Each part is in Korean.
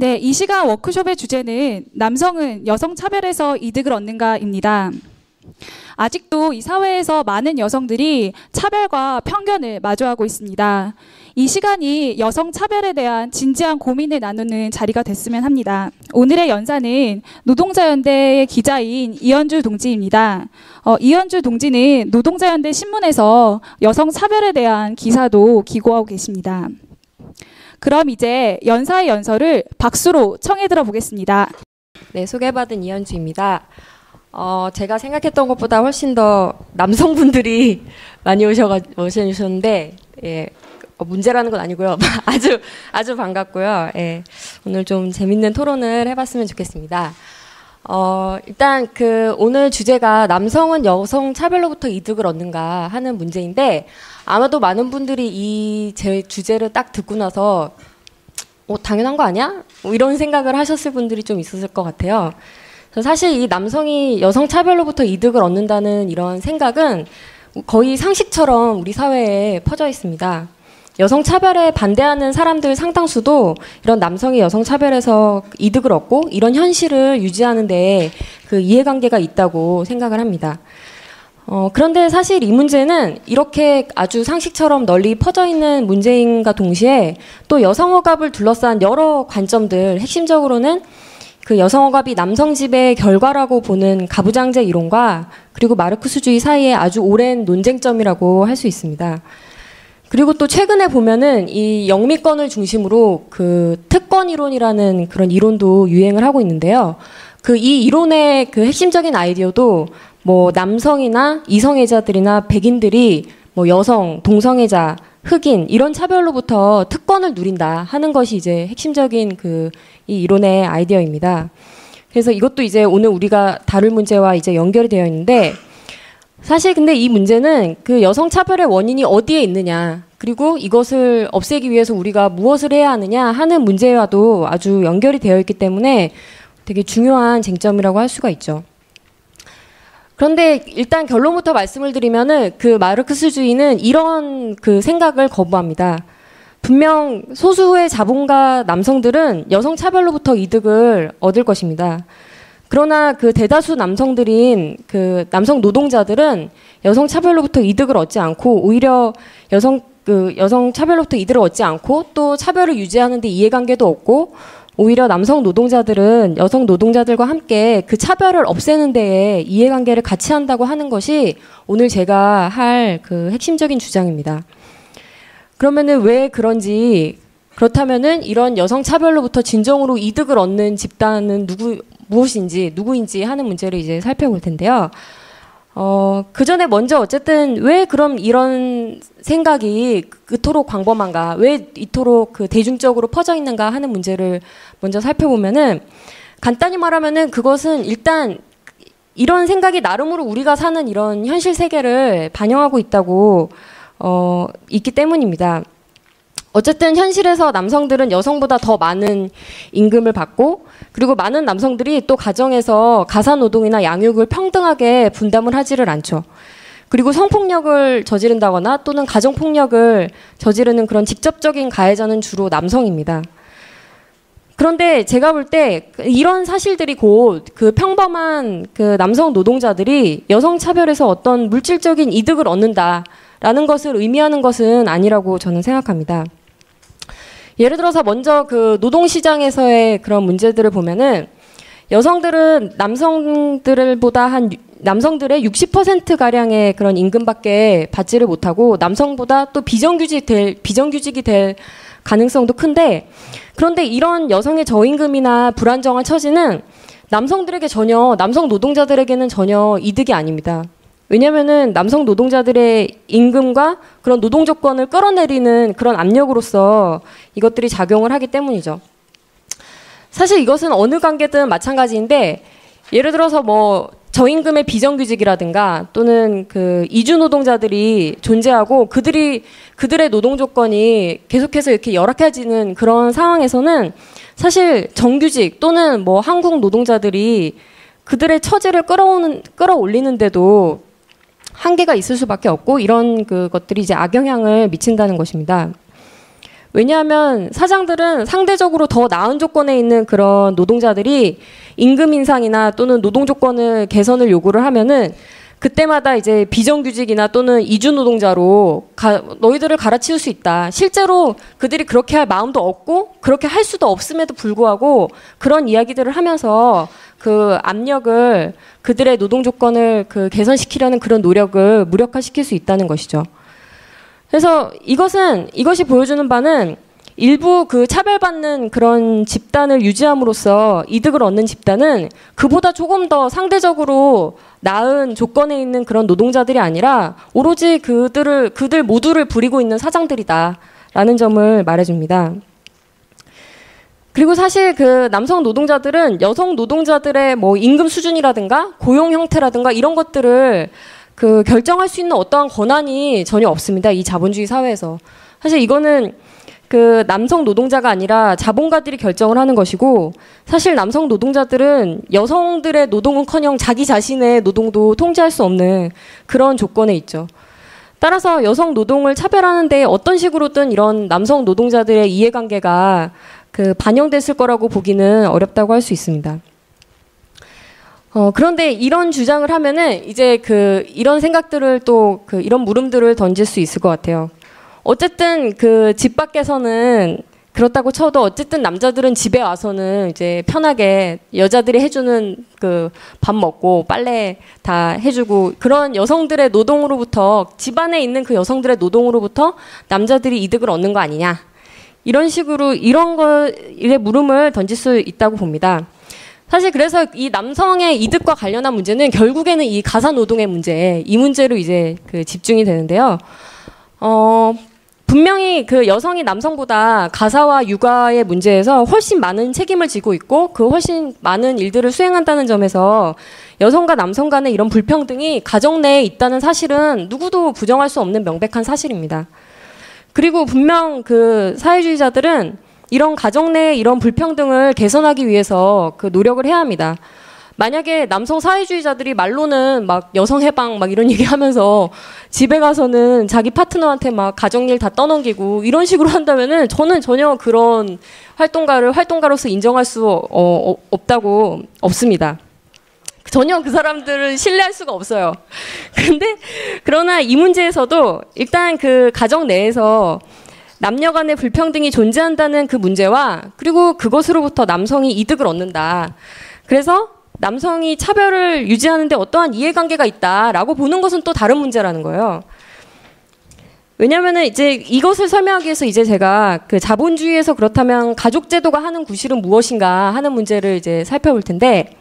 네, 이 시간 워크숍의 주제는 남성은 여성 차별에서 이득을 얻는가입니다. 아직도 이 사회에서 많은 여성들이 차별과 편견을 마주하고 있습니다. 이 시간이 여성 차별에 대한 진지한 고민을 나누는 자리가 됐으면 합니다. 오늘의 연사는 노동자연대의 기자인 이현주 동지입니다. 이현주 동지는 노동자연대 신문에서 여성 차별에 대한 기사도 기고하고 계십니다. 그럼 이제 연사의 연설을 박수로 청해 들어보겠습니다. 네, 소개받은 이현주입니다. 제가 생각했던 것보다 훨씬 더 남성분들이 많이 오셔주셨는데, 예, 문제라는 건 아니고요. 아주 반갑고요. 예, 오늘 좀 재밌는 토론을 해봤으면 좋겠습니다. 일단 오늘 주제가 남성은 여성 차별로부터 이득을 얻는가 하는 문제인데, 아마도 많은 분들이 이 제 주제를 딱 듣고 나서 당연한 거 아니야? 이런 생각을 하셨을 분들이 좀 있었을 것 같아요. 사실 이 남성이 여성 차별로부터 이득을 얻는다는 이런 생각은 거의 상식처럼 우리 사회에 퍼져 있습니다. 여성 차별에 반대하는 사람들 상당수도 이런 남성이 여성 차별에서 이득을 얻고 이런 현실을 유지하는 데 그 이해관계가 있다고 생각을 합니다. 그런데 사실 이 문제는 이렇게 아주 상식처럼 널리 퍼져 있는 문제인과 동시에 또 여성 억압을 둘러싼 여러 관점들, 핵심적으로는 그 여성 억압이 남성 지배의 결과라고 보는 가부장제 이론과 그리고 마르크스주의 사이에 아주 오랜 논쟁점이라고 할 수 있습니다. 그리고 또 최근에 보면은 이 영미권을 중심으로 그 특권 이론이라는 그런 이론도 유행을 하고 있는데요. 이 이론의 그 핵심적인 아이디어도 뭐 남성이나 이성애자들이나 백인들이 뭐 여성, 동성애자, 흑인 이런 차별로부터 특권을 누린다 하는 것이 이제 핵심적인 이 이론의 아이디어입니다. 그래서 이것도 이제 오늘 우리가 다룰 문제와 이제 연결이 되어 있는데, 사실 근데 이 문제는 그 여성 차별의 원인이 어디에 있느냐, 그리고 이것을 없애기 위해서 우리가 무엇을 해야 하느냐 하는 문제와도 아주 연결이 되어 있기 때문에 되게 중요한 쟁점이라고 할 수가 있죠. 그런데 일단 결론부터 말씀을 드리면은 그 마르크스주의는 이런 그 생각을 거부합니다. 분명 소수의 자본가 남성들은 여성 차별로부터 이득을 얻을 것입니다. 그러나 그 대다수 남성들인 그 남성 노동자들은 여성 차별로부터 이득을 얻지 않고 오히려 여성 차별로부터 이득을 얻지 않고 또 차별을 유지하는 데 이해관계도 없고 오히려 남성 노동자들은 여성 노동자들과 함께 그 차별을 없애는 데에 이해관계를 같이 한다고 하는 것이 오늘 제가 할 그 핵심적인 주장입니다. 그러면은 왜 그런지, 그렇다면은 이런 여성 차별로부터 진정으로 이득을 얻는 집단은 누구인지 하는 문제를 이제 살펴볼 텐데요. 그 전에 먼저 어쨌든 왜 그럼 이런 생각이 그토록 광범한가, 왜 이토록 대중적으로 퍼져 있는가 하는 문제를 먼저 살펴보면은, 간단히 말하면은 그것은 일단 이런 생각이 나름으로 우리가 사는 이런 현실 세계를 반영하고 있기 때문입니다. 어쨌든 현실에서 남성들은 여성보다 더 많은 임금을 받고, 그리고 많은 남성들이 또 가정에서 가사노동이나 양육을 평등하게 분담을 하지를 않죠. 그리고 성폭력을 저지른다거나 또는 가정폭력을 저지르는 그런 직접적인 가해자는 주로 남성입니다. 그런데 제가 볼 때 이런 사실들이 곧 그 평범한 그 남성 노동자들이 여성 차별에서 어떤 물질적인 이득을 얻는다라는 것을 의미하는 것은 아니라고 저는 생각합니다. 예를 들어서 먼저 그 노동시장에서의 그런 문제들을 보면은 여성들은 남성들의 60%가량의 그런 임금밖에 받지를 못하고 남성보다 또 비정규직이 될 가능성도 큰데, 그런데 이런 여성의 저임금이나 불안정한 처지는 남성 노동자들에게는 전혀 이득이 아닙니다. 왜냐면은 남성 노동자들의 임금과 그런 노동 조건을 끌어내리는 그런 압력으로서 이것들이 작용을 하기 때문이죠. 사실 이것은 어느 관계든 마찬가지인데, 예를 들어서 뭐 저임금의 비정규직이라든가 또는 그 이주 노동자들이 존재하고 그들의 노동 조건이 계속해서 이렇게 열악해지는 그런 상황에서는 사실 정규직 또는 뭐 한국 노동자들이 그들의 처지를 끌어올리는데도 한계가 있을 수밖에 없고, 이런 것들이 이제 악영향을 미친다는 것입니다. 왜냐하면 사장들은 상대적으로 더 나은 조건에 있는 그런 노동자들이 임금 인상이나 또는 노동 조건을 개선을 요구를 하면은 그때마다 이제 비정규직이나 또는 이주 노동자로 너희들을 갈아치울 수 있다. 실제로 그들이 그렇게 할 마음도 없고 그렇게 할 수도 없음에도 불구하고 그런 이야기들을 하면서 그 압력을 그들의 노동 조건을 그 개선시키려는 그런 노력을 무력화시킬 수 있다는 것이죠. 그래서 이것이 보여주는 바는 일부 그 차별받는 그런 집단을 유지함으로써 이득을 얻는 집단은 그보다 조금 더 상대적으로 나은 조건에 있는 그런 노동자들이 아니라 오로지 그들 모두를 부리고 있는 사장들이다라는 점을 말해줍니다. 그리고 사실 그 남성 노동자들은 여성 노동자들의 뭐 임금 수준이라든가 고용 형태라든가 이런 것들을 그 결정할 수 있는 어떠한 권한이 전혀 없습니다. 이 자본주의 사회에서. 사실 이거는 그 남성 노동자가 아니라 자본가들이 결정을 하는 것이고 사실 남성 노동자들은 여성들의 노동은커녕 자기 자신의 노동도 통제할 수 없는 그런 조건에 있죠. 따라서 여성 노동을 차별하는 데 어떤 식으로든 이런 남성 노동자들의 이해관계가 그 반영됐을 거라고 보기는 어렵다고 할 수 있습니다. 그런데 이런 주장을 하면은 이제 이런 생각들을 또 이런 물음들을 던질 수 있을 것 같아요. 어쨌든 그 집 밖에서는 그렇다고 쳐도 어쨌든 남자들은 집에 와서는 이제 편하게 여자들이 해주는 그 밥 먹고 빨래 다 해주고 그런 여성들의 노동으로부터 집안에 있는 그 여성들의 노동으로부터 남자들이 이득을 얻는 거 아니냐. 이런 식으로 이런 거에 물음을 던질 수 있다고 봅니다. 사실 그래서 이 남성의 이득과 관련한 문제는 결국에는 이 가사 노동의 문제, 이 문제로 이제 집중이 되는데요. 분명히 그 여성이 남성보다 가사와 육아의 문제에서 훨씬 많은 책임을 지고 있고 그 훨씬 많은 일들을 수행한다는 점에서 여성과 남성 간의 이런 불평등이 가정 내에 있다는 사실은 누구도 부정할 수 없는 명백한 사실입니다. 그리고 분명 그 사회주의자들은 이런 가정 내의 이런 불평등을 개선하기 위해서 그 노력을 해야 합니다. 만약에 남성 사회주의자들이 말로는 막 여성 해방 막 이런 얘기 하면서 집에 가서는 자기 파트너한테 막 가정일 다 떠넘기고 이런 식으로 한다면은 저는 전혀 그런 활동가로서 인정할 수 없습니다. 전혀 그 사람들을 신뢰할 수가 없어요. 그러나 이 문제에서도 일단 그 가정 내에서 남녀 간의 불평등이 존재한다는 그 문제와 그리고 그것으로부터 남성이 이득을 얻는다. 그래서 남성이 차별을 유지하는데 어떠한 이해관계가 있다라고 보는 것은 또 다른 문제라는 거예요. 왜냐면은 이제 이것을 설명하기 위해서 이제 제가 그 자본주의에서 그렇다면 가족제도가 하는 구실은 무엇인가 하는 문제를 이제 살펴볼 텐데,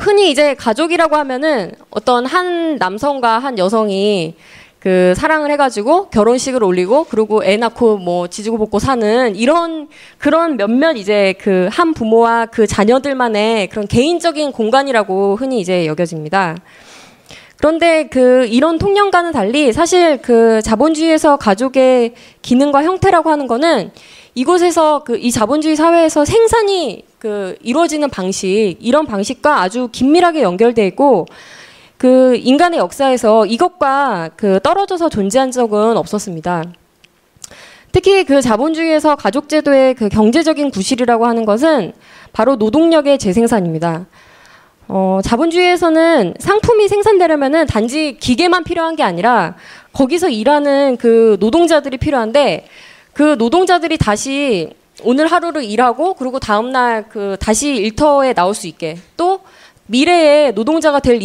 흔히 이제 가족이라고 하면은 어떤 한 남성과 한 여성이 그 사랑을 해가지고 결혼식을 올리고 그리고 애 낳고 뭐 지지고 볶고 사는 그런 몇몇 이제 그 한 부모와 그 자녀들만의 그런 개인적인 공간이라고 흔히 이제 여겨집니다. 그런데 이런 통념과는 달리 사실 그 자본주의에서 가족의 기능과 형태라고 하는 거는 이곳에서 이 자본주의 사회에서 생산이 이루어지는 방식, 이런 방식과 아주 긴밀하게 연결돼 있고 그 인간의 역사에서 이것과 떨어져서 존재한 적은 없었습니다. 특히 그 자본주의에서 가족제도의 그 경제적인 구실이라고 하는 것은 바로 노동력의 재생산입니다. 자본주의에서는 상품이 생산되려면은 단지 기계만 필요한 게 아니라 거기서 일하는 그 노동자들이 필요한데 그 노동자들이 다시 오늘 하루를 일하고 그리고 다음날 다시 일터에 나올 수 있게 또 미래의 노동자가 될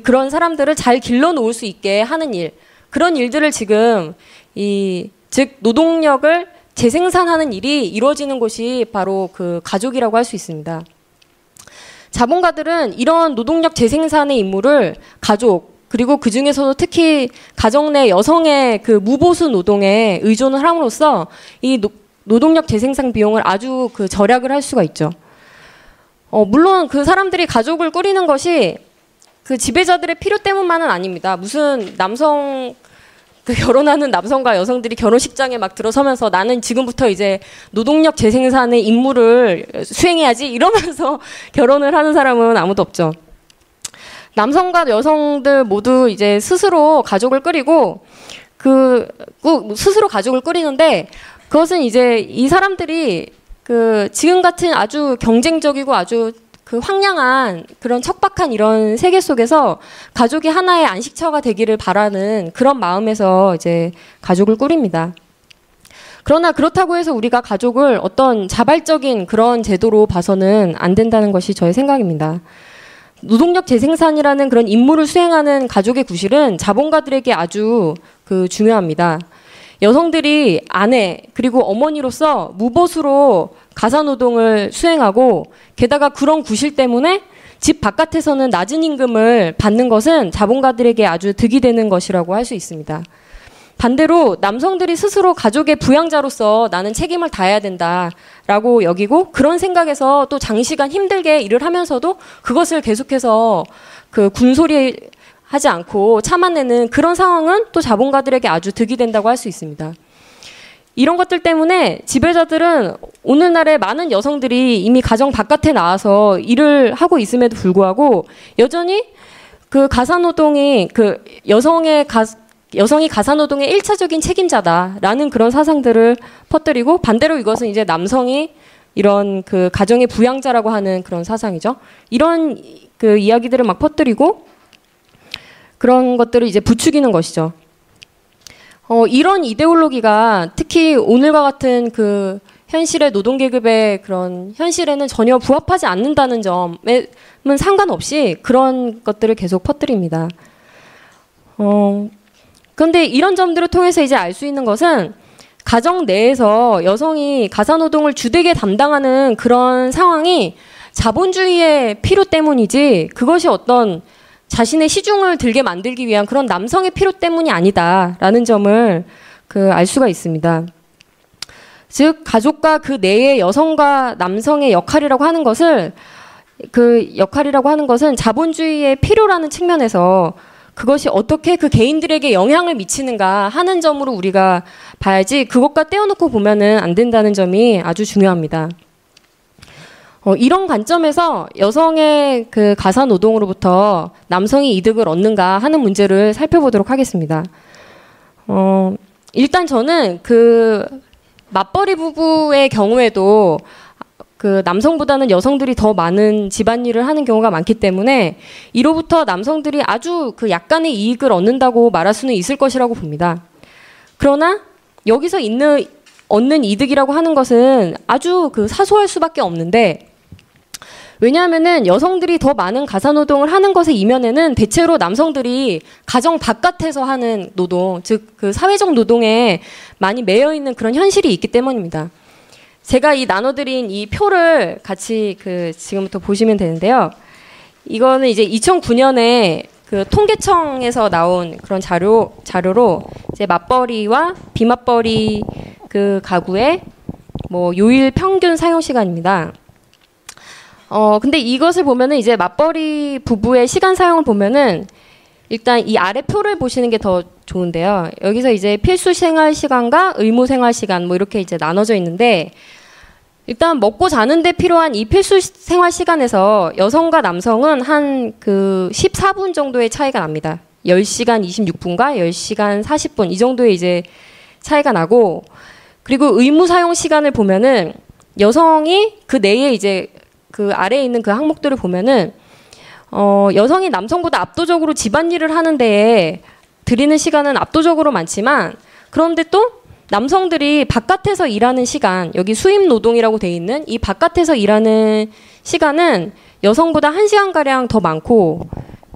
그런 사람들을 잘 길러놓을 수 있게 하는 일, 그런 일들을 지금 즉 노동력을 재생산하는 일이 이루어지는 곳이 바로 그 가족이라고 할 수 있습니다. 자본가들은 이런 노동력 재생산의 임무를 가족, 그리고 그 중에서도 특히 가정 내 여성의 그 무보수 노동에 의존을 함으로써 이 노동력 재생산 비용을 아주 절약을 할 수가 있죠. 물론 그 사람들이 가족을 꾸리는 것이 그 지배자들의 필요 때문만은 아닙니다. 무슨 결혼하는 남성과 여성들이 결혼식장에 막 들어서면서 나는 지금부터 이제 노동력 재생산의 임무를 수행해야지 이러면서 결혼을 하는 사람은 아무도 없죠. 남성과 여성들 모두 이제 스스로 가족을 꾸리고 스스로 가족을 꾸리는데 그것은 이제 이 사람들이 지금 같은 아주 경쟁적이고 아주 황량한 그런 척박한 이런 세계 속에서 가족이 하나의 안식처가 되기를 바라는 그런 마음에서 이제 가족을 꾸립니다. 그러나 그렇다고 해서 우리가 가족을 어떤 자발적인 그런 제도로 봐서는 안 된다는 것이 저의 생각입니다. 노동력 재생산이라는 그런 임무를 수행하는 가족의 구실은 자본가들에게 아주 중요합니다. 여성들이 아내 그리고 어머니로서 무보수로 가사노동을 수행하고 게다가 그런 구실 때문에 집 바깥에서는 낮은 임금을 받는 것은 자본가들에게 아주 득이 되는 것이라고 할 수 있습니다. 반대로 남성들이 스스로 가족의 부양자로서 나는 책임을 다해야 된다라고 여기고 그런 생각에서 또 장시간 힘들게 일을 하면서도 그것을 계속해서 군소리 하지 않고 참아내는 그런 상황은 또 자본가들에게 아주 득이 된다고 할 수 있습니다. 이런 것들 때문에 지배자들은 오늘날의 많은 여성들이 이미 가정 바깥에 나와서 일을 하고 있음에도 불구하고 여전히 가사노동이 여성이 가사노동의 1차적인 책임자다라는 그런 사상들을 퍼뜨리고 반대로 이것은 이제 남성이 이런 가정의 부양자라고 하는 그런 사상이죠. 이런 이야기들을 막 퍼뜨리고 그런 것들을 이제 부추기는 것이죠. 이런 이데올로기가 특히 오늘과 같은 현실의 노동계급의 그런 현실에는 전혀 부합하지 않는다는 점은 상관없이 그런 것들을 계속 퍼뜨립니다. 그런데 이런 점들을 통해서 이제 알 수 있는 것은 가정 내에서 여성이 가사노동을 주되게 담당하는 그런 상황이 자본주의의 필요 때문이지 그것이 어떤 자신의 시중을 들게 만들기 위한 그런 남성의 필요 때문이 아니다라는 점을 알 수가 있습니다. 즉 가족과 그 내의 여성과 남성의 역할이라고 하는 것은 자본주의의 필요라는 측면에서 그것이 어떻게 개인들에게 영향을 미치는가 하는 점으로 우리가 봐야지 그것과 떼어놓고 보면은 안 된다는 점이 아주 중요합니다. 이런 관점에서 여성의 가사 노동으로부터 남성이 이득을 얻는가 하는 문제를 살펴보도록 하겠습니다. 일단 저는 맞벌이 부부의 경우에도 남성보다는 여성들이 더 많은 집안일을 하는 경우가 많기 때문에 이로부터 남성들이 아주 약간의 이익을 얻는다고 말할 수는 있을 것이라고 봅니다. 그러나 여기서 얻는 이득이라고 하는 것은 아주 사소할 수밖에 없는데 왜냐하면은 여성들이 더 많은 가사노동을 하는 것의 이면에는 대체로 남성들이 가정 바깥에서 하는 노동, 즉 사회적 노동에 많이 매여 있는 그런 현실이 있기 때문입니다. 제가 나눠드린 이 표를 같이 지금부터 보시면 되는데요. 이거는 이제 2009년에 통계청에서 나온 그런 자료로 이제 맞벌이와 비맞벌이 가구의 요일 평균 사용 시간입니다. 근데 이것을 보면은 이제 맞벌이 부부의 시간 사용을 보면은 일단 이 아래 표를 보시는 게 더 좋은데요. 여기서 이제 필수 생활 시간과 의무 생활 시간 이렇게 이제 나눠져 있는데 일단 먹고 자는데 필요한 이 필수 생활 시간에서 여성과 남성은 한 14분 정도의 차이가 납니다. 10시간 26분과 10시간 40분 이 정도의 이제 차이가 나고 그리고 의무 사용 시간을 보면은 여성이 내에 이제 아래에 있는 항목들을 보면은 여성이 남성보다 압도적으로 집안일을 하는 데에 들이는 시간은 압도적으로 많지만 그런데 또 남성들이 바깥에서 일하는 시간 여기 수입 노동이라고 돼 있는 이 바깥에서 일하는 시간은 여성보다 1시간가량 더 많고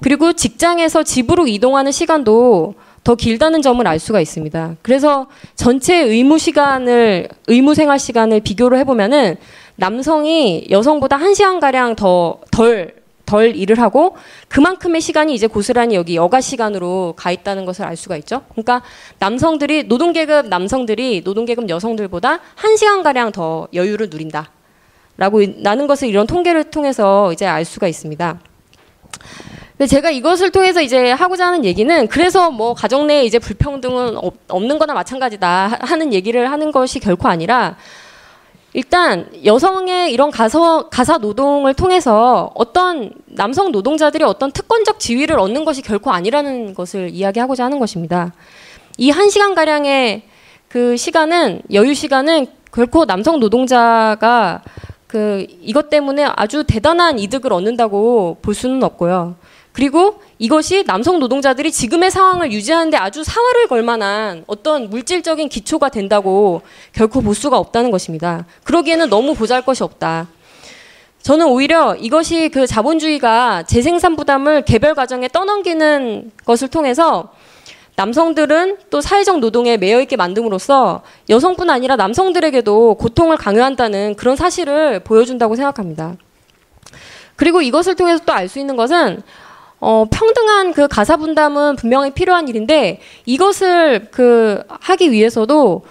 그리고 직장에서 집으로 이동하는 시간도 더 길다는 점을 알 수가 있습니다. 그래서 전체 의무 생활 시간을 비교를 해보면은 남성이 여성보다 1시간가량 덜 일을 하고 그만큼의 시간이 이제 고스란히 여기 여가 시간으로 가 있다는 것을 알 수가 있죠. 그러니까 노동계급 여성들보다 1시간가량 더 여유를 누린다. 라는 것을 이런 통계를 통해서 이제 알 수가 있습니다. 근데 제가 이것을 통해서 이제 하고자 하는 얘기는 그래서 가정 내에 이제 불평등은 없는 거나 마찬가지다 하는 얘기를 하는 것이 결코 아니라 일단 여성의 이런 가사 노동을 통해서 어떤 남성 노동자들이 어떤 특권적 지위를 얻는 것이 결코 아니라는 것을 이야기하고자 하는 것입니다. 이 1시간가량의 그 시간은, 여유 시간은 결코 남성 노동자가 이것 때문에 아주 대단한 이득을 얻는다고 볼 수는 없고요. 그리고 이것이 남성 노동자들이 지금의 상황을 유지하는데 아주 사활을 걸 만한 어떤 물질적인 기초가 된다고 결코 볼 수가 없다는 것입니다. 그러기에는 너무 보잘것이 없다. 저는 오히려 이것이 그 자본주의가 재생산 부담을 개별 가정에 떠넘기는 것을 통해서 남성들은 또 사회적 노동에 매여 있게 만듦으로써 여성뿐 아니라 남성들에게도 고통을 강요한다는 그런 사실을 보여준다고 생각합니다. 그리고 이것을 통해서 또 알 수 있는 것은 평등한 그 가사 분담은 분명히 필요한 일인데 이것을 하기 위해서도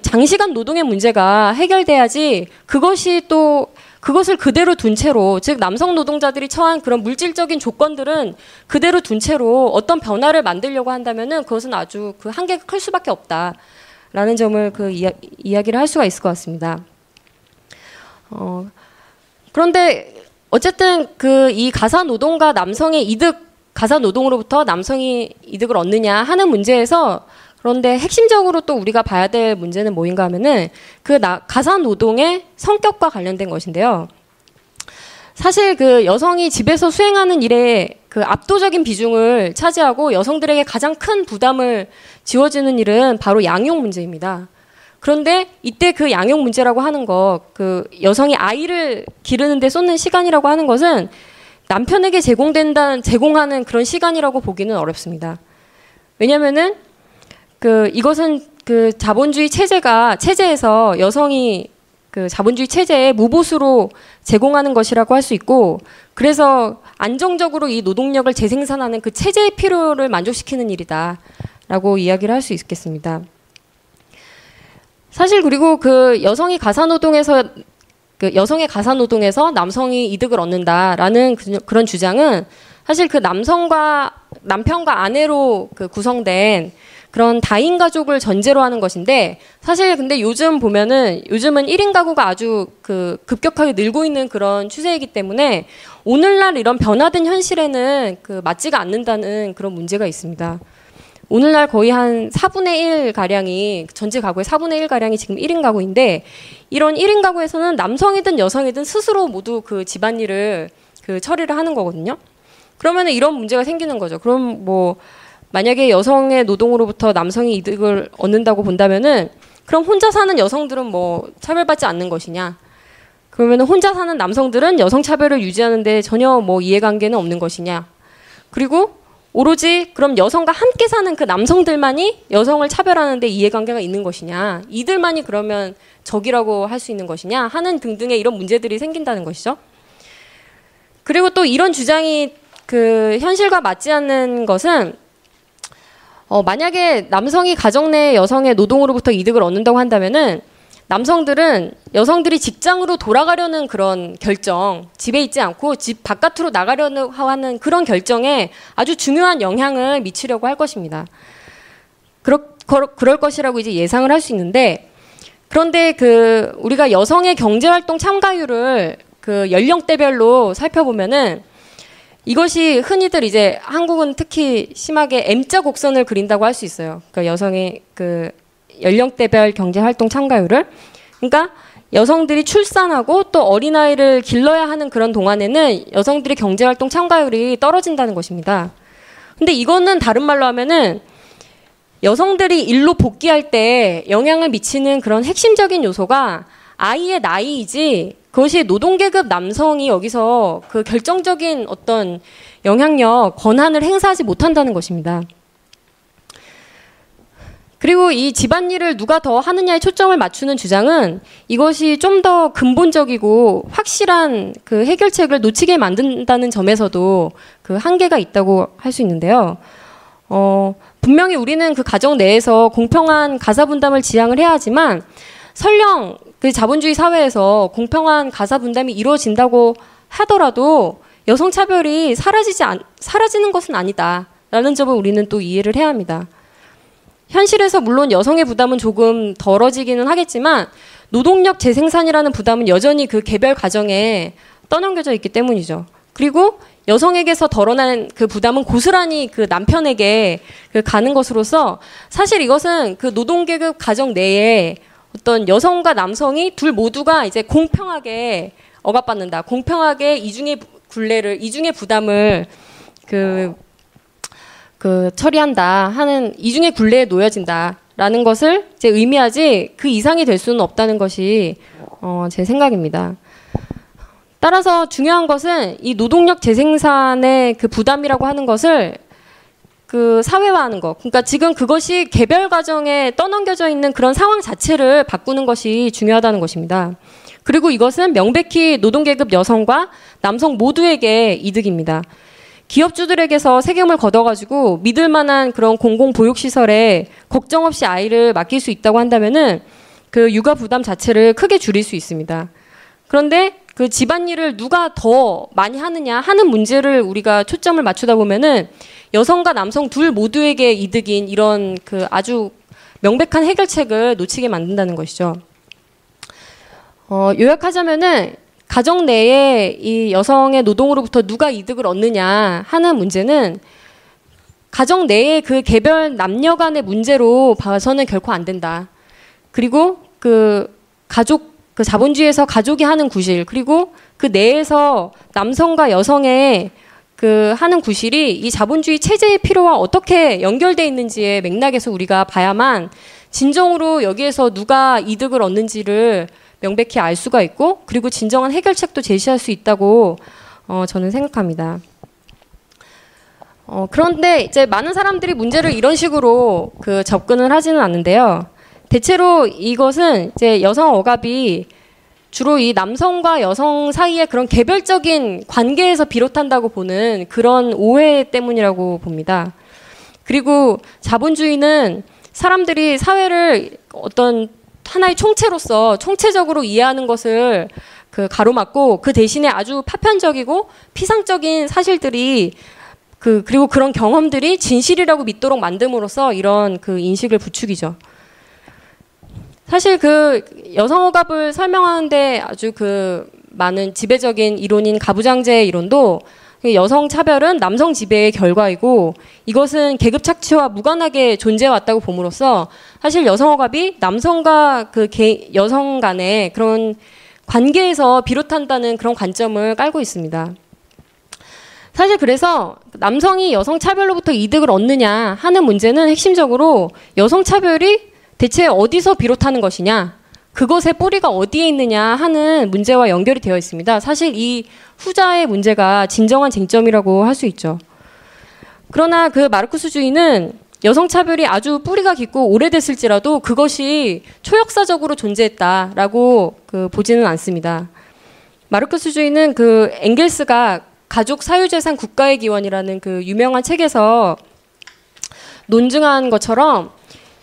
장시간 노동의 문제가 해결돼야지 그것을 그대로 둔 채로, 즉 남성 노동자들이 처한 그런 물질적인 조건들은 그대로 둔 채로 어떤 변화를 만들려고 한다면은 그것은 아주 그 한계가 클 수밖에 없다라는 점을 이야기를 할 수가 있을 것 같습니다. 그런데 어쨌든 이 가사 노동과 남성의 가사 노동으로부터 남성이 이득을 얻느냐 하는 문제에서, 그런데 핵심적으로 또 우리가 봐야 될 문제는 뭐인가 하면은 가사 노동의 성격과 관련된 것인데요. 사실 여성이 집에서 수행하는 일에 압도적인 비중을 차지하고 여성들에게 가장 큰 부담을 지워지는 일은 바로 양육 문제입니다. 그런데 이때 양육 문제라고 하는 여성이 아이를 기르는 데 쏟는 시간이라고 하는 것은 남편에게 제공하는 그런 시간이라고 보기는 어렵습니다. 왜냐면은 이것은 자본주의 체제에서 여성이 자본주의 체제에 무보수로 제공하는 것이라고 할 수 있고, 그래서 안정적으로 이 노동력을 재생산하는 그 체제의 필요를 만족시키는 일이다라고 이야기를 할 수 있겠습니다. 사실 그리고 여성의 가사 노동에서 남성이 이득을 얻는다라는 그런 주장은 사실 남편과 아내로 구성된 그런 다인 가족을 전제로 하는 것인데, 사실 근데 요즘은 1인 가구가 아주 급격하게 늘고 있는 그런 추세이기 때문에 오늘날 이런 변화된 현실에는 맞지가 않는다는 그런 문제가 있습니다. 오늘날 거의 한 4분의 1 가량이, 전체 가구의 4분의 1 가량이 지금 1인 가구인데, 이런 1인 가구에서는 남성이든 여성이든 스스로 모두 집안일을 처리를 하는 거거든요. 그러면은 이런 문제가 생기는 거죠. 그럼 만약에 여성의 노동으로부터 남성이 이득을 얻는다고 본다면은, 그럼 혼자 사는 여성들은 차별받지 않는 것이냐? 그러면은 혼자 사는 남성들은 여성 차별을 유지하는데 전혀 이해관계는 없는 것이냐? 그리고 오로지 그럼 여성과 함께 사는 그 남성들만이 여성을 차별하는데 이해관계가 있는 것이냐? 이들만이 그러면 적이라고 할 수 있는 것이냐? 하는 등등의 이런 문제들이 생긴다는 것이죠. 그리고 또 이런 주장이 현실과 맞지 않는 것은, 만약에 남성이 가정 내 여성의 노동으로부터 이득을 얻는다고 한다면은 여성들이 직장으로 돌아가려는 그런 결정, 집에 있지 않고 집 바깥으로 나가려는 하는 그런 결정에 아주 중요한 영향을 미치려고 할 것입니다. 그럴 것이라고 이제 예상을 할 수 있는데, 그런데 우리가 여성의 경제활동 참가율을 연령대별로 살펴보면은, 이것이 흔히들 이제 한국은 특히 심하게 M자 곡선을 그린다고 할 수 있어요. 여성의 연령대별 경제활동 참가율을. 그러니까 여성들이 출산하고 또 어린아이를 길러야 하는 그런 동안에는 여성들의 경제활동 참가율이 떨어진다는 것입니다. 근데 이거는 다른 말로 하면은 여성들이 일로 복귀할 때 영향을 미치는 그런 핵심적인 요소가 아이의 나이이지, 그것이 노동계급 남성이 여기서 결정적인 어떤 영향력, 권한을 행사하지 못한다는 것입니다. 그리고 이 집안일을 누가 더 하느냐에 초점을 맞추는 주장은 이것이 좀 더 근본적이고 확실한 해결책을 놓치게 만든다는 점에서도 한계가 있다고 할 수 있는데요. 분명히 우리는 가정 내에서 공평한 가사 분담을 지향을 해야 하지만, 설령 자본주의 사회에서 공평한 가사 분담이 이루어진다고 하더라도 여성 차별이 사라지는 것은 아니다라는 점을 우리는 또 이해를 해야 합니다. 현실에서 물론 여성의 부담은 조금 덜어지기는 하겠지만 노동력 재생산이라는 부담은 여전히 개별 가정에 떠넘겨져 있기 때문이죠. 그리고 여성에게서 덜어난 그 부담은 고스란히 그 남편에게 그 가는 것으로서 사실 이것은 그 노동계급 가정 내에 어떤 여성과 남성이 둘 모두가 이제 공평하게 억압받는다. 공평하게 이중의 부담을 처리한다 하는 이중의 굴레에 놓여진다라는 것을 이제 의미하지 그 이상이 될 수는 없다는 것이 제 생각입니다. 따라서 중요한 것은 이 노동력 재생산의 그 부담이라고 하는 것을 그 사회화하는 것. 그러니까 지금 그것이 개별 가정에 떠넘겨져 있는 그런 상황 자체를 바꾸는 것이 중요하다는 것입니다. 그리고 이것은 명백히 노동계급 여성과 남성 모두에게 이득입니다. 기업주들에게서 세금을 걷어가지고 믿을 만한 그런 공공보육시설에 걱정 없이 아이를 맡길 수 있다고 한다면은 그 육아 부담 자체를 크게 줄일 수 있습니다. 그런데 그 집안일을 누가 더 많이 하느냐 하는 문제를 우리가 초점을 맞추다 보면은 여성과 남성 둘 모두에게 이득인 이런 그 아주 명백한 해결책을 놓치게 만든다는 것이죠. 요약하자면은 가정 내에 이 여성의 노동으로부터 누가 이득을 얻느냐 하는 문제는 가정 내의 그 개별 남녀 간의 문제로 봐서는 결코 안 된다. 그리고 그 자본주의에서 가족이 하는 구실, 그리고 그 내에서 남성과 여성의 그 하는 구실이 이 자본주의 체제의 필요와 어떻게 연결되어 있는지의 맥락에서 우리가 봐야만 진정으로 여기에서 누가 이득을 얻는지를 명백히 알 수가 있고, 그리고 진정한 해결책도 제시할 수 있다고 저는 생각합니다. 그런데 이제 많은 사람들이 문제를 이런 식으로 그 접근을 하지는 않는데요. 대체로 이것은 이제 여성 억압이 주로 이 남성과 여성 사이의 그런 개별적인 관계에서 비롯한다고 보는 그런 오해 때문이라고 봅니다. 그리고 자본주의는 사람들이 사회를 어떤 하나의 총체로서 총체적으로 이해하는 것을 그 가로막고 그 대신에 아주 파편적이고 피상적인 사실들이 그리고 그런 경험들이 진실이라고 믿도록 만듦으로써 이런 그 인식을 부추기죠. 사실 그 여성 억압을 설명하는데 아주 그 많은 지배적인 이론인 가부장제 이론도 여성 차별은 남성 지배의 결과이고 이것은 계급 착취와 무관하게 존재해왔다고 봄으로써 사실 여성 억압이 남성과 그 여성 간의 그런 관계에서 비롯한다는 그런 관점을 깔고 있습니다. 사실 그래서 남성이 여성 차별로부터 이득을 얻느냐 하는 문제는 핵심적으로 여성 차별이 대체 어디서 비롯하는 것이냐, 그것의 뿌리가 어디에 있느냐 하는 문제와 연결이 되어 있습니다. 사실 이 후자의 문제가 진정한 쟁점이라고 할 수 있죠. 그러나 그 마르크스주의는 여성 차별이 아주 뿌리가 깊고 오래됐을지라도 그것이 초역사적으로 존재했다라고 보지는 않습니다. 마르크스주의는 그 엥겔스가 가족 사유재산 국가의 기원이라는 그 유명한 책에서 논증한 것처럼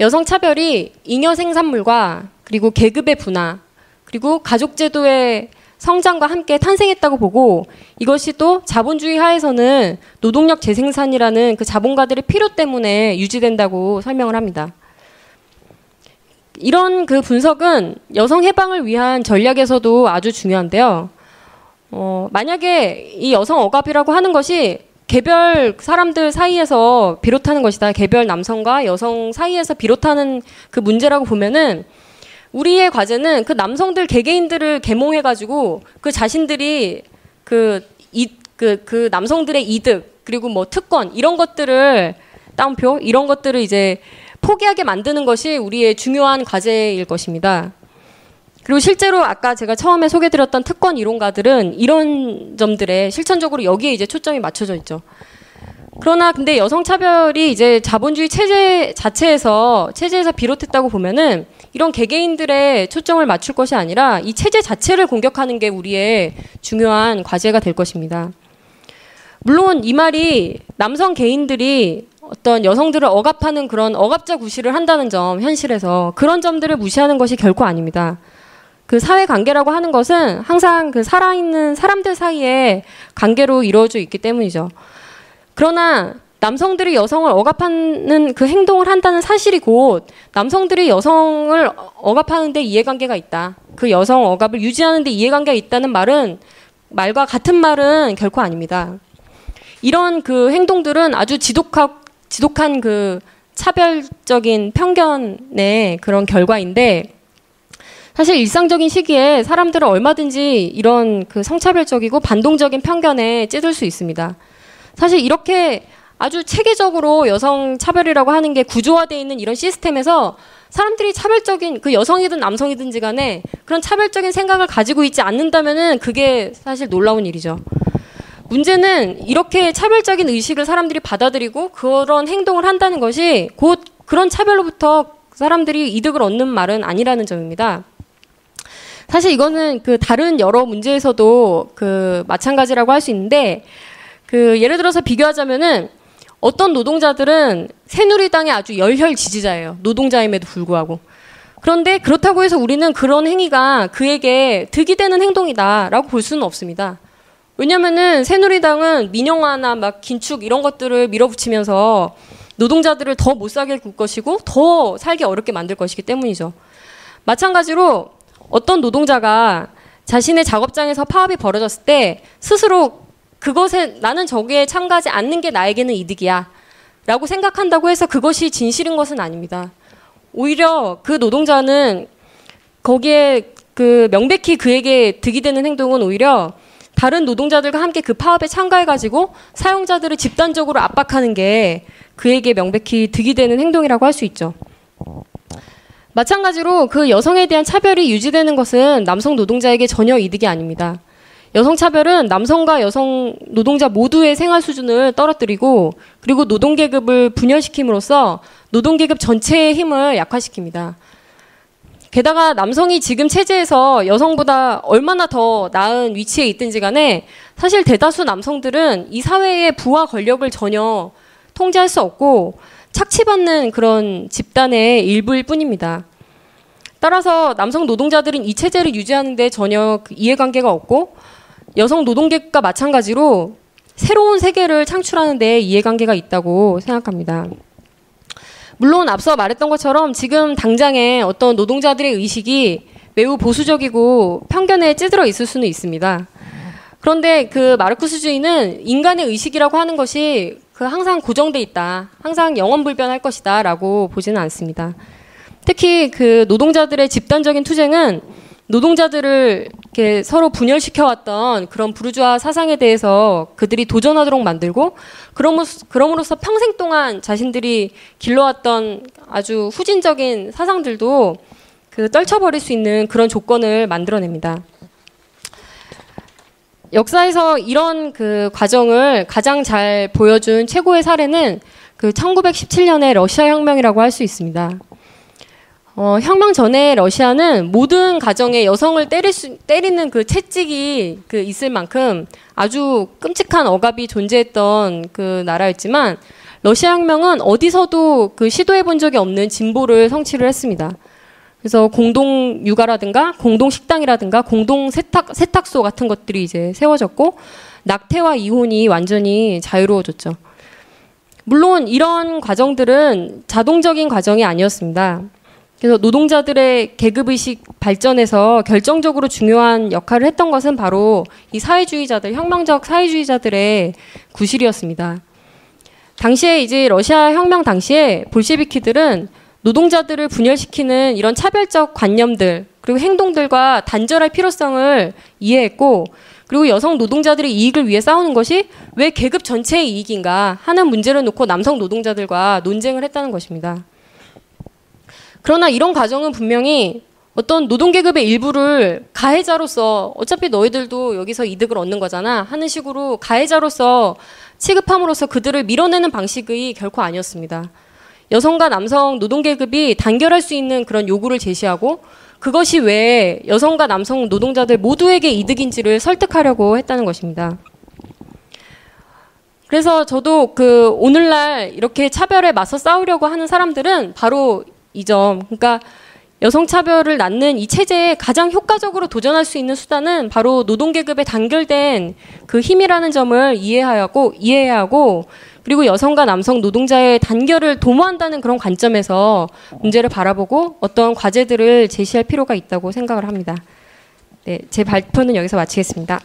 여성 차별이 잉여 생산물과 그리고 계급의 분화, 그리고 가족제도의 성장과 함께 탄생했다고 보고 이것이 또 자본주의 하에서는 노동력 재생산이라는 그 자본가들의 필요 때문에 유지된다고 설명을 합니다. 이런 그 분석은 여성 해방을 위한 전략에서도 아주 중요한데요. 만약에 이 여성 억압이라고 하는 것이 개별 사람들 사이에서 비롯하는 것이다. 개별 남성과 여성 사이에서 비롯하는 그 문제라고 보면은 우리의 과제는 그 남성들 개개인들을 계몽해가지고 그 자신들이 그 남성들의 이득 그리고 뭐 특권 이런 것들을 따옴표 이런 것들을 이제 포기하게 만드는 것이 우리의 중요한 과제일 것입니다. 그리고 실제로 아까 제가 처음에 소개드렸던 특권 이론가들은 이런 점들에 실천적으로 여기에 이제 초점이 맞춰져 있죠. 그러나 근데 여성 차별이 이제 자본주의 체제 자체에서 비롯했다고 보면은 이런 개개인들의 초점을 맞출 것이 아니라 이 체제 자체를 공격하는 게 우리의 중요한 과제가 될 것입니다. 물론 이 말이 남성 개인들이 어떤 여성들을 억압하는 그런 억압자 구실을 한다는 점, 현실에서 그런 점들을 무시하는 것이 결코 아닙니다. 그 사회관계라고 하는 것은 항상 그 살아있는 사람들 사이의 관계로 이루어져 있기 때문이죠. 그러나 남성들이 여성을 억압하는 그 행동을 한다는 사실이 곧 남성들이 여성을 억압하는 데 이해관계가 있다. 그 여성 억압을 유지하는 데 이해관계가 있다는 말과 같은 말은 결코 아닙니다. 이런 그 행동들은 아주 지독한 그 차별적인 편견의 그런 결과인데, 사실 일상적인 시기에 사람들은 얼마든지 이런 그 성차별적이고 반동적인 편견에 찌들 수 있습니다. 사실 이렇게 아주 체계적으로 여성 차별이라고 하는 게 구조화되어 있는 이런 시스템에서 사람들이 차별적인, 그 여성이든 남성이든지 간에 그런 차별적인 생각을 가지고 있지 않는다면은 그게 사실 놀라운 일이죠. 문제는 이렇게 차별적인 의식을 사람들이 받아들이고 그런 행동을 한다는 것이 곧 그런 차별로부터 사람들이 이득을 얻는 말은 아니라는 점입니다. 사실 이거는 그 다른 여러 문제에서도 그 마찬가지라고 할 수 있는데, 그 예를 들어서 비교하자면은 어떤 노동자들은 새누리당의 아주 열혈 지지자예요. 노동자임에도 불구하고. 그런데 그렇다고 해서 우리는 그런 행위가 그에게 득이 되는 행동이다라고 볼 수는 없습니다. 왜냐면은 새누리당은 민영화나 막 긴축 이런 것들을 밀어붙이면서 노동자들을 더 못 살게 굴 것이고 더 살기 어렵게 만들 것이기 때문이죠. 마찬가지로 어떤 노동자가 자신의 작업장에서 파업이 벌어졌을 때 스스로 그것에 나는 저기에 참가하지 않는 게 나에게는 이득이야 라고 생각한다고 해서 그것이 진실인 것은 아닙니다. 오히려 그 노동자는 거기에 그 명백히 그에게 득이 되는 행동은 오히려 다른 노동자들과 함께 그 파업에 참가해가지고 사용자들을 집단적으로 압박하는 게 그에게 명백히 득이 되는 행동이라고 할 수 있죠. 마찬가지로 그 여성에 대한 차별이 유지되는 것은 남성 노동자에게 전혀 이득이 아닙니다. 여성 차별은 남성과 여성 노동자 모두의 생활 수준을 떨어뜨리고 그리고 노동계급을 분열시킴으로써 노동계급 전체의 힘을 약화시킵니다. 게다가 남성이 지금 체제에서 여성보다 얼마나 더 나은 위치에 있든지 간에 사실 대다수 남성들은 이 사회의 부와 권력을 전혀 통제할 수 없고 착취받는 그런 집단의 일부일 뿐입니다. 따라서 남성 노동자들은 이 체제를 유지하는 데 전혀 이해관계가 없고 여성 노동계급과 마찬가지로 새로운 세계를 창출하는 데 이해관계가 있다고 생각합니다. 물론 앞서 말했던 것처럼 지금 당장에 어떤 노동자들의 의식이 매우 보수적이고 편견에 찌들어 있을 수는 있습니다. 그런데 그 마르크스주의는 인간의 의식이라고 하는 것이 그 항상 고정돼 있다, 항상 영원불변할 것이다 라고 보지는 않습니다. 특히 그 노동자들의 집단적인 투쟁은 노동자들을 이렇게 서로 분열시켜왔던 그런 부르주아 사상에 대해서 그들이 도전하도록 만들고 그럼으로써 평생 동안 자신들이 길러왔던 아주 후진적인 사상들도 그 떨쳐버릴 수 있는 그런 조건을 만들어냅니다. 역사에서 이런 그 과정을 가장 잘 보여준 최고의 사례는 그 1917년의 러시아 혁명이라고 할 수 있습니다. 혁명 전에 러시아는 모든 가정에 여성을 때리는 그 채찍이 그 있을 만큼 아주 끔찍한 억압이 존재했던 그 나라였지만 러시아 혁명은 어디서도 그 시도해 본 적이 없는 진보를 성취를 했습니다. 그래서 공동 육아라든가 공동 식당이라든가 공동 세탁소 같은 것들이 이제 세워졌고 낙태와 이혼이 완전히 자유로워졌죠. 물론 이런 과정들은 자동적인 과정이 아니었습니다. 그래서 노동자들의 계급의식 발전에서 결정적으로 중요한 역할을 했던 것은 바로 이 사회주의자들, 혁명적 사회주의자들의 구실이었습니다. 당시에 이제 러시아 혁명 당시에 볼셰비키들은 노동자들을 분열시키는 이런 차별적 관념들 그리고 행동들과 단절할 필요성을 이해했고 그리고 여성 노동자들의 이익을 위해 싸우는 것이 왜 계급 전체의 이익인가 하는 문제를 놓고 남성 노동자들과 논쟁을 했다는 것입니다. 그러나 이런 과정은 분명히 어떤 노동계급의 일부를 가해자로서 어차피 너희들도 여기서 이득을 얻는 거잖아 하는 식으로 가해자로서 취급함으로써 그들을 밀어내는 방식이 결코 아니었습니다. 여성과 남성 노동계급이 단결할 수 있는 그런 요구를 제시하고 그것이 왜 여성과 남성 노동자들 모두에게 이득인지를 설득하려고 했다는 것입니다. 그래서 저도 그 오늘날 이렇게 차별에 맞서 싸우려고 하는 사람들은 바로 이 점, 그러니까 여성 차별을 낳는 이 체제에 가장 효과적으로 도전할 수 있는 수단은 바로 노동계급에 단결된 그 힘이라는 점을 이해해야 하고 그리고 여성과 남성 노동자의 단결을 도모한다는 그런 관점에서 문제를 바라보고 어떤 과제들을 제시할 필요가 있다고 생각을 합니다. 네, 제 발표는 여기서 마치겠습니다.